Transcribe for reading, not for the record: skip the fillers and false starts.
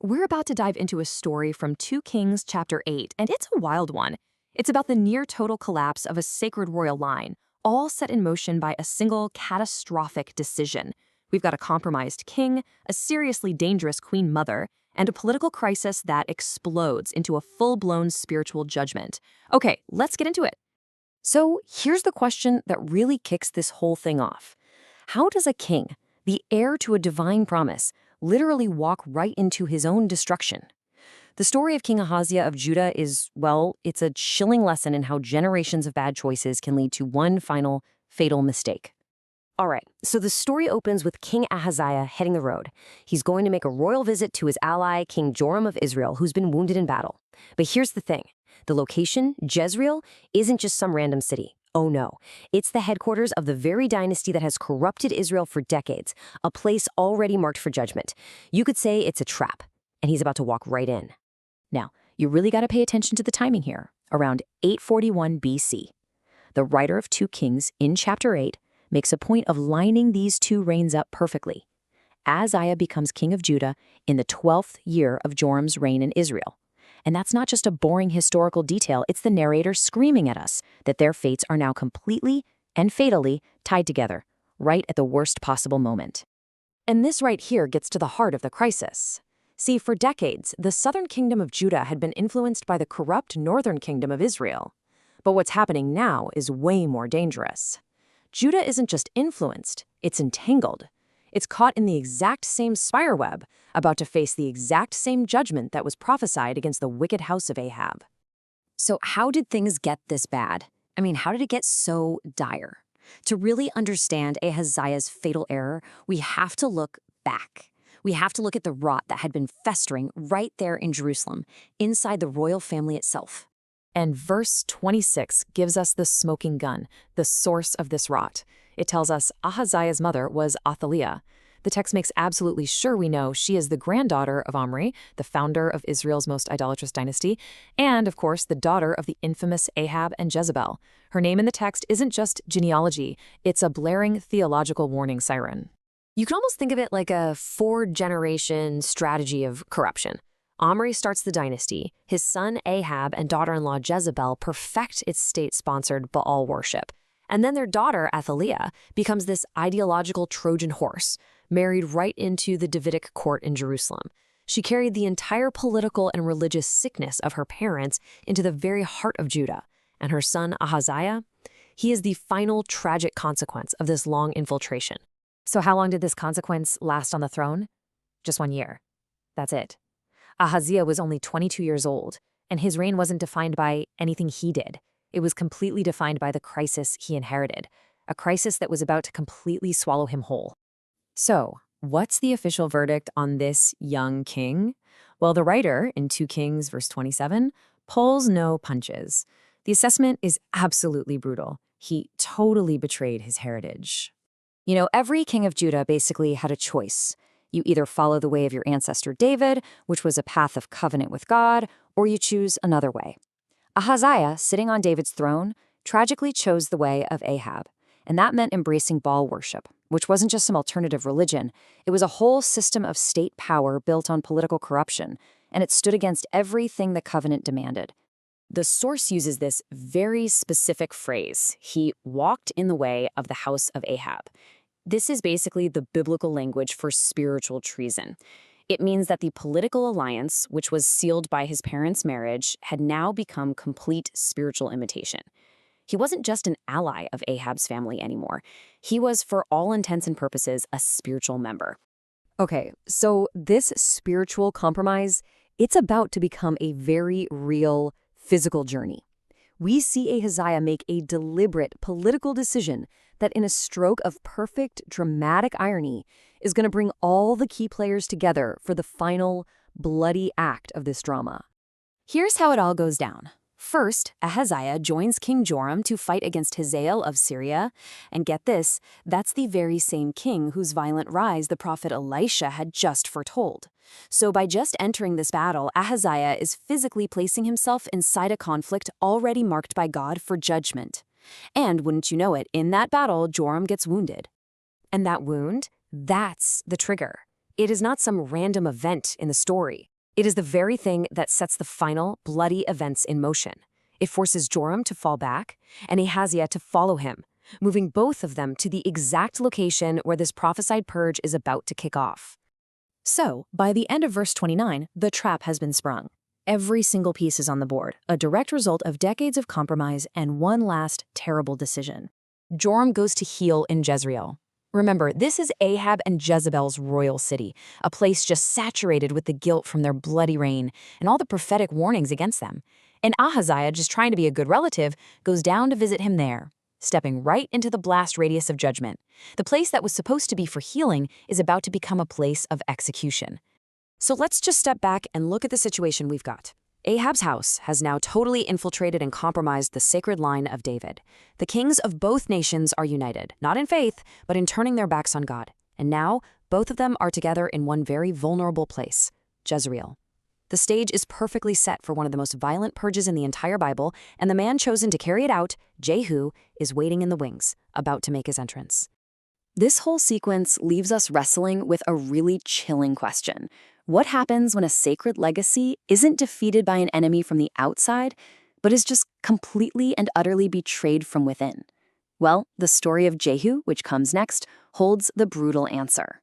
We're about to dive into a story from 2 Kings chapter 8, and it's a wild one. It's about the near total collapse of a sacred royal line, all set in motion by a single catastrophic decision. We've got a compromised king, a seriously dangerous queen mother, and a political crisis that explodes into a full-blown spiritual judgment. Okay, let's get into it. So here's the question that really kicks this whole thing off. How does a king, the heir to a divine promise, literally walk right into his own destruction? The story of King Ahaziah of Judah is, well, it's a chilling lesson in how generations of bad choices can lead to one final, fatal mistake. All right, so the story opens with King Ahaziah heading the road. He's going to make a royal visit to his ally, King Joram of Israel, who's been wounded in battle. But here's the thing. The location, Jezreel, isn't just some random city. Oh no, it's the headquarters of the very dynasty that has corrupted Israel for decades, a place already marked for judgment. You could say it's a trap, and he's about to walk right in. Now, you really got to pay attention to the timing here, around 841 BC. The writer of 2 Kings, in chapter 8, makes a point of lining these two reigns up perfectly. Ahaziah becomes king of Judah in the 12th year of Joram's reign in Israel. And that's not just a boring historical detail, it's the narrator screaming at us that their fates are now completely and fatally tied together, right at the worst possible moment. And this right here gets to the heart of the crisis. See, for decades, the southern kingdom of Judah had been influenced by the corrupt northern kingdom of Israel. But what's happening now is way more dangerous. Judah isn't just influenced, it's entangled. It's caught in the exact same spiderweb, about to face the exact same judgment that was prophesied against the wicked house of Ahab. So how did things get this bad? I mean, how did it get so dire? To really understand Ahaziah's fatal error, we have to look back. We have to look at the rot that had been festering right there in Jerusalem, inside the royal family itself. And verse 26 gives us the smoking gun, the source of this rot. It tells us Ahaziah's mother was Athaliah. The text makes absolutely sure we know she is the granddaughter of Omri, the founder of Israel's most idolatrous dynasty, and, of course, the daughter of the infamous Ahab and Jezebel. Her name in the text isn't just genealogy, it's a blaring theological warning siren. You can almost think of it like a 4-generation strategy of corruption. Omri starts the dynasty, his son Ahab and daughter-in-law Jezebel perfect its state-sponsored Baal worship. And then their daughter, Athaliah, becomes this ideological Trojan horse, married right into the Davidic court in Jerusalem. She carried the entire political and religious sickness of her parents into the very heart of Judah. And her son, Ahaziah, he is the final tragic consequence of this long infiltration. So how long did this consequence last on the throne? Just 1 year. That's it. Ahaziah was only 22 years old, and his reign wasn't defined by anything he did. It was completely defined by the crisis he inherited, a crisis that was about to completely swallow him whole. So, what's the official verdict on this young king? Well, the writer, in 2 Kings verse 27, pulls no punches. The assessment is absolutely brutal. He totally betrayed his heritage. You know, every king of Judah basically had a choice. You either follow the way of your ancestor David, which was a path of covenant with God, or you choose another way. Ahaziah, sitting on David's throne, tragically chose the way of Ahab, and that meant embracing Baal worship, which wasn't just some alternative religion. It was a whole system of state power built on political corruption, and it stood against everything the covenant demanded. The source uses this very specific phrase, he walked in the way of the house of Ahab. This is basically the biblical language for spiritual treason. It means that the political alliance, which was sealed by his parents' marriage, had now become complete spiritual imitation. He wasn't just an ally of Ahab's family anymore. He was, for all intents and purposes, a spiritual member. Okay, so this spiritual compromise, it's about to become a very real physical journey. We see Ahaziah make a deliberate political decision that, in a stroke of perfect dramatic irony, is going to bring all the key players together for the final bloody act of this drama. Here's how it all goes down. First, Ahaziah joins King Joram to fight against Hazael of Syria. And get this, that's the very same king whose violent rise the prophet Elisha had just foretold. So by just entering this battle, Ahaziah is physically placing himself inside a conflict already marked by God for judgment. And wouldn't you know it, in that battle, Joram gets wounded. And that wound, that's the trigger. It is not some random event in the story. It is the very thing that sets the final, bloody events in motion. It forces Joram to fall back and Ahaziah to follow him, moving both of them to the exact location where this prophesied purge is about to kick off. So, by the end of verse 29, the trap has been sprung. Every single piece is on the board, a direct result of decades of compromise and one last terrible decision. Joram goes to heal in Jezreel. Remember, this is Ahab and Jezebel's royal city, a place just saturated with the guilt from their bloody reign and all the prophetic warnings against them. And Ahaziah, just trying to be a good relative, goes down to visit him there, stepping right into the blast radius of judgment. The place that was supposed to be for healing is about to become a place of execution. So let's just step back and look at the situation we've got. Ahab's house has now totally infiltrated and compromised the sacred line of David. The kings of both nations are united, not in faith, but in turning their backs on God. And now, both of them are together in one very vulnerable place, Jezreel. The stage is perfectly set for one of the most violent purges in the entire Bible, and the man chosen to carry it out, Jehu, is waiting in the wings, about to make his entrance. This whole sequence leaves us wrestling with a really chilling question. What happens when a sacred legacy isn't defeated by an enemy from the outside, but is just completely and utterly betrayed from within? Well, the story of Jehu, which comes next, holds the brutal answer.